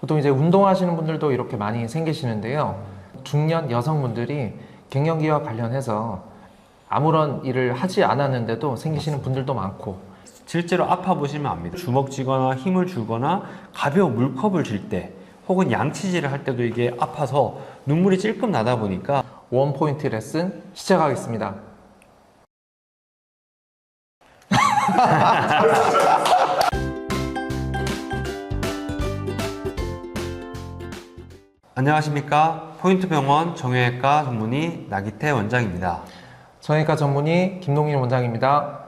보통 이제 운동하시는 분들도 이렇게 많이 생기시는데요. 중년 여성분들이 갱년기와 관련해서 아무런 일을 하지 않았는데도 생기시는 분들도 많고, 실제로 아파 보시면 압니다. 주먹 쥐거나 힘을 주거나 가벼운 물컵을 쥘 때 혹은 양치질을 할 때도 이게 아파서 눈물이 찔끔 나다 보니까 원포인트 레슨 시작하겠습니다. 안녕하십니까, 포인트병원 정형외과 전문의 나기태 원장입니다. 정형외과 전문의 김동일 원장입니다.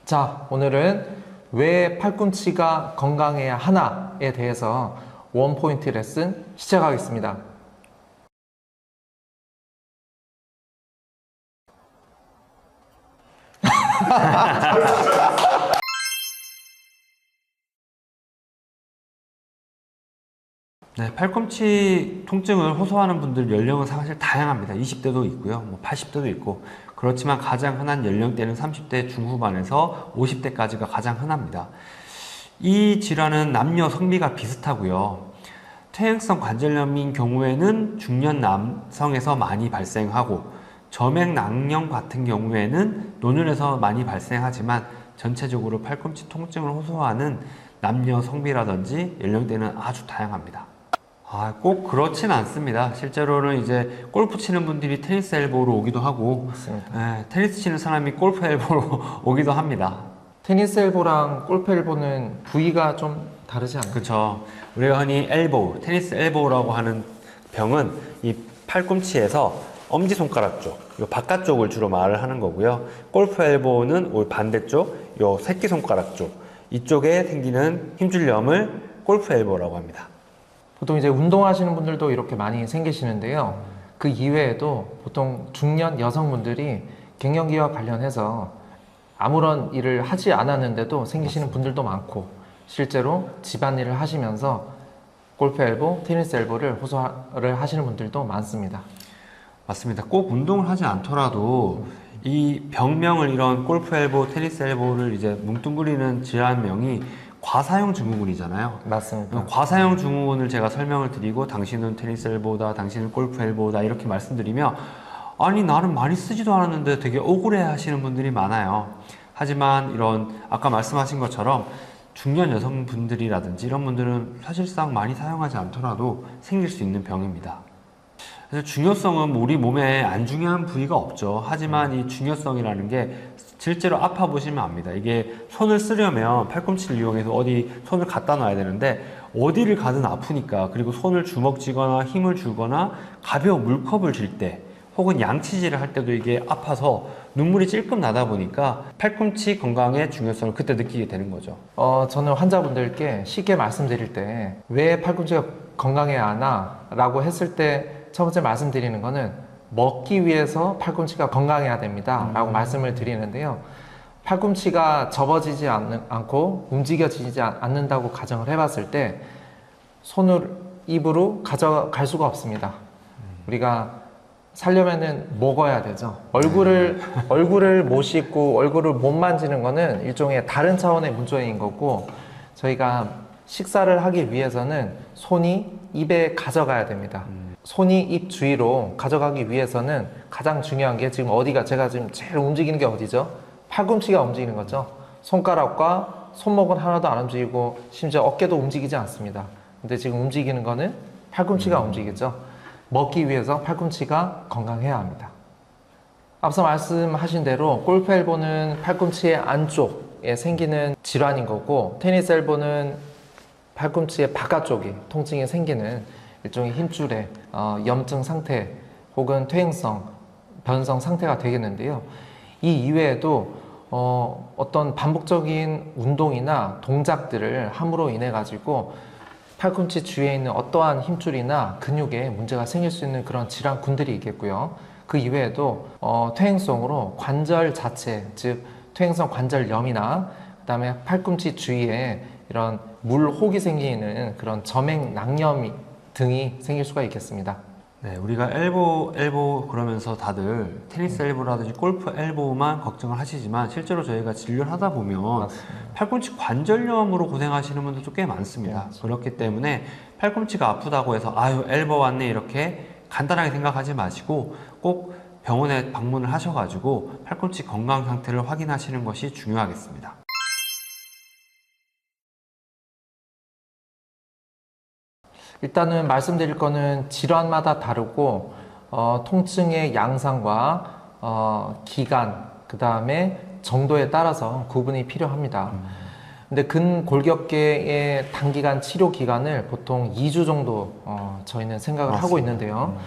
자, 오늘은 왜 팔꿈치가 건강해야 하나에 대해서 원포인트 레슨 시작하겠습니다. 네, 팔꿈치 통증을 호소하는 분들 연령은 사실 다양합니다. 20대도 있고요, 80대도 있고, 그렇지만 가장 흔한 연령대는 30대 중후반에서 50대까지가 가장 흔합니다. 이 질환은 남녀 성비가 비슷하고요. 퇴행성 관절염인 경우에는 중년 남성에서 많이 발생하고, 점액낭염 같은 경우에는 노년에서 많이 발생하지만 전체적으로 팔꿈치 통증을 호소하는 남녀 성비라든지 연령대는 아주 다양합니다. 꼭 그렇진 않습니다. 실제로는 이제 골프 치는 분들이 테니스 엘보로 오기도 하고, 맞습니다. 테니스 치는 사람이 골프 엘보로 오기도 합니다. 테니스 엘보랑 골프 엘보는 부위가 좀 다르지 않나요? 그렇죠. 우리가 흔히 엘보우, 테니스 엘보우라고 하는 병은 이 팔꿈치에서 엄지손가락 쪽, 요 바깥쪽을 주로 말을 하는 거고요. 골프 엘보우는 반대쪽, 요 새끼손가락 쪽, 이쪽에 생기는 힘줄염을 골프 엘보우라고 합니다. 보통 이제 운동하시는 분들도 이렇게 많이 생기시는데요. 그 이외에도 보통 중년 여성분들이 갱년기와 관련해서 아무런 일을 하지 않았는데도 생기시는 분들도 많고, 실제로 집안일을 하시면서 골프 엘보, 테니스 엘보를 호소를 하시는 분들도 많습니다. 맞습니다. 꼭 운동을 하지 않더라도 이 병명을, 이런 골프 엘보, 테니스 엘보를 이제 뭉뚱그리는 질환명이 과사용 증후군이잖아요. 맞습니다. 과사용 증후군을 제가 설명을 드리고 당신은 테니스 엘보다, 당신은 골프 엘보다 이렇게 말씀드리면, 아니 나는 많이 쓰지도 않았는데 되게 억울해 하시는 분들이 많아요. 하지만 이런 아까 말씀하신 것처럼 중년 여성분들이라든지 이런 분들은 사실상 많이 사용하지 않더라도 생길 수 있는 병입니다. 그래서 중요성은 우리 몸에 안 중요한 부위가 없죠. 하지만 이 중요성이라는 게 실제로 아파 보시면 압니다. 이게 손을 쓰려면 팔꿈치를 이용해서 어디 손을 갖다 놔야 되는데 어디를 가든 아프니까, 그리고 손을 주먹 쥐거나 힘을 주거나 가벼운 물컵을 쥘 때 혹은 양치질을 할 때도 이게 아파서 눈물이 찔끔 나다 보니까 팔꿈치 건강의 중요성을 그때 느끼게 되는 거죠. 저는 환자분들께 쉽게 말씀드릴 때 왜 팔꿈치가 건강해야 하나? 라고 했을 때 첫 번째 말씀드리는 거는 먹기 위해서 팔꿈치가 건강해야 됩니다 라고 말씀을 드리는데요. 팔꿈치가 접어지지 않고 움직여지지 않는다고 가정을 해봤을 때 손을 입으로 가져갈 수가 없습니다. 우리가 살려면은 먹어야 되죠. 얼굴을 못 씻고 얼굴을 못 만지는 거는 일종의 다른 차원의 문제인 거고, 저희가 식사를 하기 위해서는 손이 입에 가져가야 됩니다. 손이 입 주위로 가져가기 위해서는 가장 중요한 게 지금 어디가, 제가 지금 제일 움직이는 게 어디죠? 팔꿈치가 움직이는 거죠. 손가락과 손목은 하나도 안 움직이고 심지어 어깨도 움직이지 않습니다. 근데 지금 움직이는 거는 팔꿈치가 움직이죠. 먹기 위해서 팔꿈치가 건강해야 합니다. 앞서 말씀하신 대로 골프 엘보는 팔꿈치의 안쪽에 생기는 질환인 거고, 테니스 엘보는 팔꿈치의 바깥쪽에 통증이 생기는 일종의 힘줄의 염증 상태 혹은 퇴행성, 변성 상태가 되겠는데요. 이 이외에도 어떤 반복적인 운동이나 동작들을 함으로 인해 가지고 팔꿈치 주위에 있는 어떠한 힘줄이나 근육에 문제가 생길 수 있는 그런 질환군들이 있겠고요. 그 이외에도 퇴행성으로 관절 자체, 즉 퇴행성 관절염이나 그 다음에 팔꿈치 주위에 이런 물혹이 생기는 그런 점액낭염 등이 생길 수가 있겠습니다. 네, 우리가 엘보 그러면서 다들 테니스 엘보라든지 골프 엘보만 걱정을 하시지만 실제로 저희가 진료를 하다 보면 맞습니다. 팔꿈치 관절염으로 고생하시는 분들도 꽤 많습니다. 그렇죠. 그렇기 때문에 팔꿈치가 아프다고 해서 아유 엘보 왔네 이렇게 간단하게 생각하지 마시고 꼭 병원에 방문을 하셔가지고 팔꿈치 건강 상태를 확인하시는 것이 중요하겠습니다. 일단은 말씀드릴 거는 질환마다 다르고 통증의 양상과 기간, 그 다음에 정도에 따라서 구분이 필요합니다. 근데 근골격계의 단기간 치료 기간을 보통 2주 정도 저희는 생각을 하고 있는데요.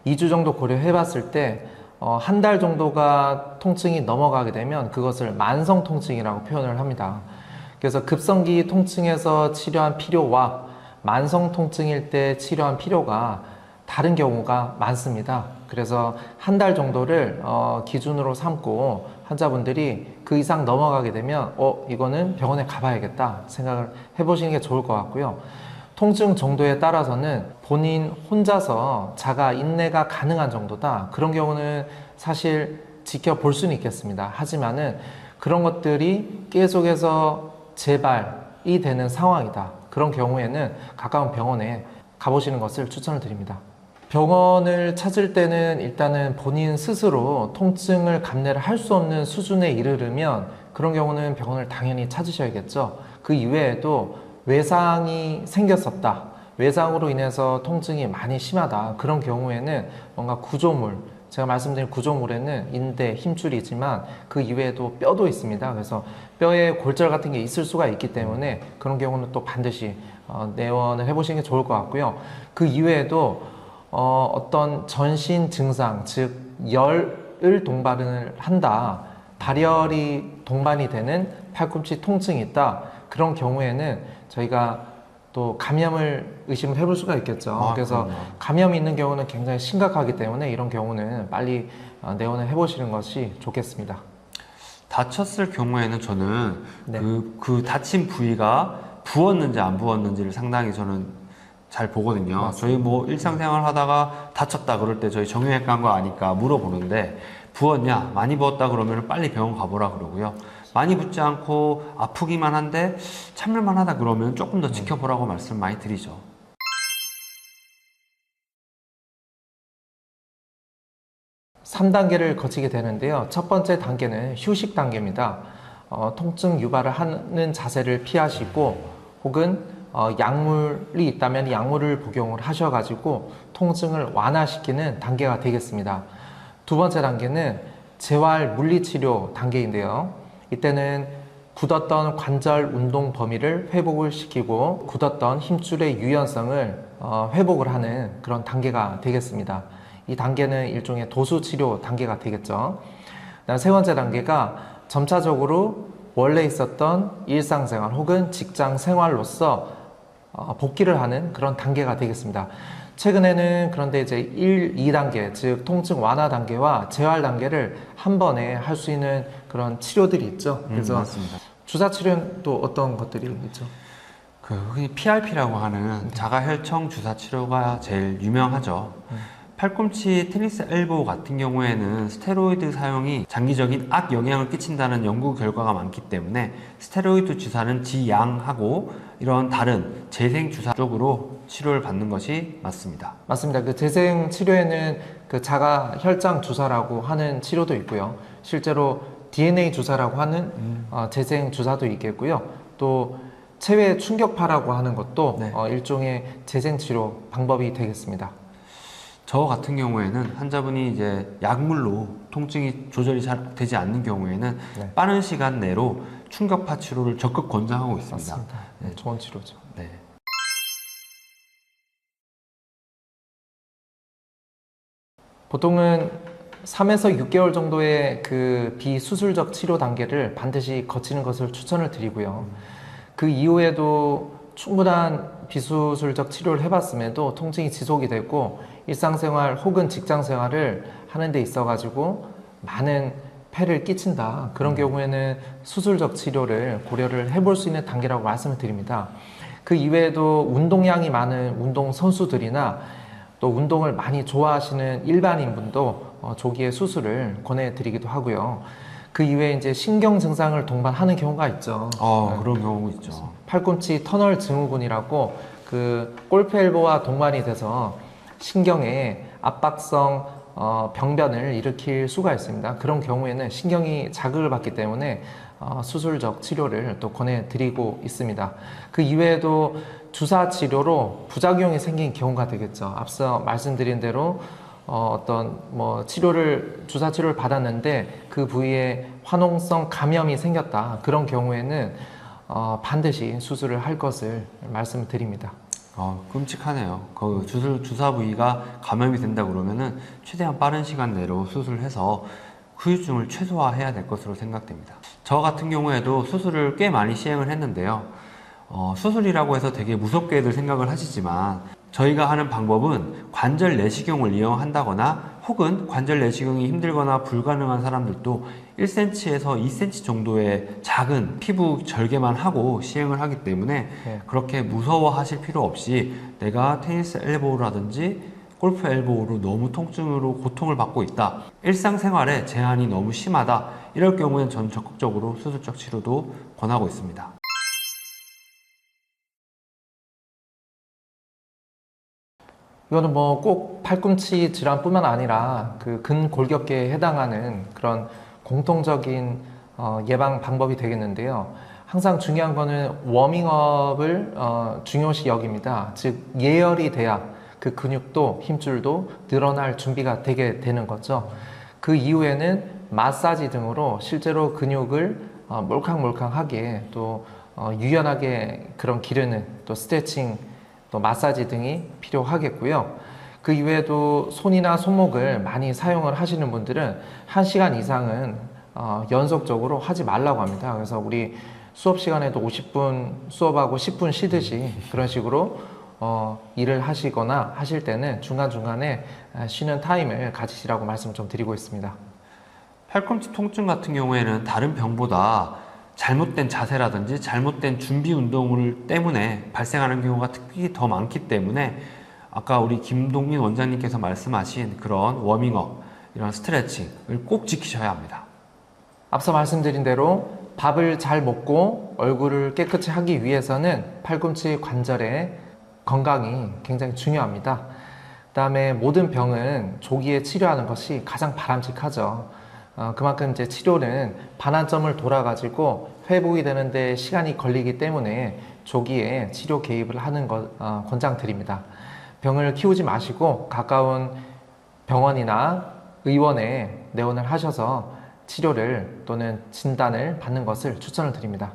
2주 정도 고려해 봤을 때 한 달 정도가 통증이 넘어가게 되면 그것을 만성 통증이라고 표현을 합니다. 그래서 급성기 통증에서 치료한 필요와 만성 통증일 때 치료한 필요가 다른 경우가 많습니다. 그래서 한 달 정도를 기준으로 삼고 환자분들이 그 이상 넘어가게 되면 이거는 병원에 가봐야겠다 생각을 해보시는 게 좋을 것 같고요. 통증 정도에 따라서는 본인 혼자서 자가 인내가 가능한 정도다. 그런 경우는 사실 지켜볼 수는 있겠습니다. 하지만은 그런 것들이 계속해서 재발이 되는 상황이다. 그런 경우에는 가까운 병원에 가보시는 것을 추천을 드립니다. 병원을 찾을 때는 일단은 본인 스스로 통증을 감내를 할 수 없는 수준에 이르르면 그런 경우는 병원을 당연히 찾으셔야겠죠. 그 이외에도 외상이 생겼었다. 외상으로 인해서 통증이 많이 심하다. 그런 경우에는 뭔가 구조물, 제가 말씀드린 구조물에는 인대, 힘줄이지만 그 이외에도 뼈도 있습니다. 그래서 뼈에 골절 같은 게 있을 수가 있기 때문에 그런 경우는 또 반드시 내원을 해보시는 게 좋을 것 같고요. 그 이외에도 어떤 전신 증상, 즉 열을 동반을 한다. 발열이 동반이 되는 팔꿈치 통증이 있다. 그런 경우에는 저희가 또 감염을 의심을 해볼 수가 있겠죠. 그래서 그럼요. 감염이 있는 경우는 굉장히 심각하기 때문에 이런 경우는 빨리 내원을 해보시는 것이 좋겠습니다. 다쳤을 경우에는 저는 네. 그 다친 부위가 부었는지 안 부었는지를 상당히 저는 잘 보거든요. 맞습니다. 저희 뭐 일상생활 하다가 다쳤다 그럴 때 저희 정형외과인 거 아니까 물어보는데 부었냐? 많이 부었다 그러면 빨리 병원 가보라 그러고요. 많이 붓지 않고 아프기만 한데 참을만 하다 그러면 조금 더 지켜보라고 말씀 많이 드리죠. 삼 단계를 거치게 되는데요. 첫 번째 단계는 휴식 단계입니다. 통증 유발을 하는 자세를 피하시고 혹은 약물이 있다면 약물을 복용을 하셔가지고 통증을 완화시키는 단계가 되겠습니다. 두 번째 단계는 재활 물리치료 단계인데요. 이때는 굳었던 관절 운동 범위를 회복을 시키고 굳었던 힘줄의 유연성을 회복을 하는 그런 단계가 되겠습니다. 이 단계는 일종의 도수치료 단계가 되겠죠. 그다음 세 번째 단계가 점차적으로 원래 있었던 일상생활 혹은 직장 생활로서 복귀를 하는 그런 단계가 되겠습니다. 최근에는 그런데 이제 1, 2단계, 즉 통증 완화 단계와 재활 단계를 한 번에 할 수 있는 그런 치료들이 있죠. 그래서 맞습니다. 주사 치료는 또 어떤 것들이 있죠? 그 흔히 PRP라고 하는 자가혈청 주사 치료가 제일 유명하죠. 팔꿈치 테니스 엘보 같은 경우에는 스테로이드 사용이 장기적인 악영향을 끼친다는 연구 결과가 많기 때문에 스테로이드 주사는 지양하고 이런 다른 재생 주사 쪽으로 치료를 받는 것이 맞습니다. 맞습니다. 그 재생 치료에는 그 자가 혈장 주사라고 하는 치료도 있고요. 실제로 DNA 주사라고 하는 재생 주사도 있겠고요. 또 체외 충격파라고 하는 것도 네. 일종의 재생 치료 방법이 되겠습니다. 저 같은 경우에는 환자분이 이제 약물로 통증이 조절이 잘 되지 않는 경우에는 네. 빠른 시간 내로 충격파 치료를 적극 권장하고 있습니다. 맞습니다. 네. 좋은 치료죠. 네. 보통은 3에서 6개월 정도의 그 비수술적 치료 단계를 반드시 거치는 것을 추천을 드리고요. 그 이후에도 충분한 비수술적 치료를 해봤음에도 통증이 지속이 되고 일상생활 혹은 직장생활을 하는 데 있어가지고 많은 폐를 끼친다. 그런 경우에는 수술적 치료를 고려를 해볼 수 있는 단계라고 말씀을 드립니다. 그 이외에도 운동량이 많은 운동 선수들이나 또 운동을 많이 좋아하시는 일반인분도 조기에 수술을 권해드리기도 하고요. 그 이외에 이제 신경 증상을 동반하는 경우가 있죠. 그런 경우 있죠. 팔꿈치 터널 증후군이라고 그 골프 엘보와 동반이 돼서 신경에 압박성 병변을 일으킬 수가 있습니다. 그런 경우에는 신경이 자극을 받기 때문에 수술적 치료를 또 권해드리고 있습니다. 그 이외에도 주사 치료로 부작용이 생긴 경우가 되겠죠. 앞서 말씀드린 대로 어떤 주사 치료를 받았는데 그 부위에 화농성 감염이 생겼다. 그런 경우에는 반드시 수술을 할 것을 말씀드립니다. 끔찍하네요. 그 주사 부위가 감염이 된다 그러면은 최대한 빠른 시간 내로 수술해서 후유증을 최소화해야 될 것으로 생각됩니다. 저 같은 경우에도 수술을 꽤 많이 시행을 했는데요. 수술이라고 해서 되게 무섭게들 생각을 하시지만 저희가 하는 방법은 관절 내시경을 이용한다거나 혹은 관절 내시경이 힘들거나 불가능한 사람들도 1cm에서 2cm 정도의 작은 피부 절개만 하고 시행을 하기 때문에 그렇게 무서워하실 필요 없이 내가 테니스 엘보우라든지 골프 엘보우로 너무 통증으로 고통을 받고 있다, 일상생활에 제한이 너무 심하다, 이럴 경우엔 전 적극적으로 수술적 치료도 권하고 있습니다. 이거는 꼭 팔꿈치 질환뿐만 아니라 그 근골격계에 해당하는 그런 공통적인 예방 방법이 되겠는데요. 항상 중요한 거는 워밍업을 중요시 여깁니다. 즉 예열이 돼야 그 근육도 힘줄도 늘어날 준비가 되게 되는 거죠. 그 이후에는 마사지 등으로 실제로 근육을 몰캉몰캉하게 또 유연하게 그런 기르는 또 스트레칭 또 마사지 등이 필요하겠고요. 그 이외에도 손이나 손목을 많이 사용을 하시는 분들은 1시간 이상은 연속적으로 하지 말라고 합니다. 그래서 우리 수업 시간에도 50분 수업하고 10분 쉬듯이 그런 식으로 일을 하시거나 하실 때는 중간중간에 쉬는 타임을 가지시라고 말씀을 좀 드리고 있습니다. 팔꿈치 통증 같은 경우에는 다른 병보다 잘못된 자세라든지 잘못된 준비 운동을 때문에 발생하는 경우가 특히 더 많기 때문에 아까 우리 김동민 원장님께서 말씀하신 그런 워밍업, 이런 스트레칭을 꼭 지키셔야 합니다. 앞서 말씀드린 대로 밥을 잘 먹고 얼굴을 깨끗이 하기 위해서는 팔꿈치 관절의 건강이 굉장히 중요합니다. 그 다음에 모든 병은 조기에 치료하는 것이 가장 바람직하죠. 그만큼 이제 치료는 반환점을 돌아가지고 회복이 되는데 시간이 걸리기 때문에 조기에 치료 개입을 하는 것 권장드립니다. 병을 키우지 마시고 가까운 병원이나 의원에 내원을 하셔서 치료를 또는 진단을 받는 것을 추천을 드립니다.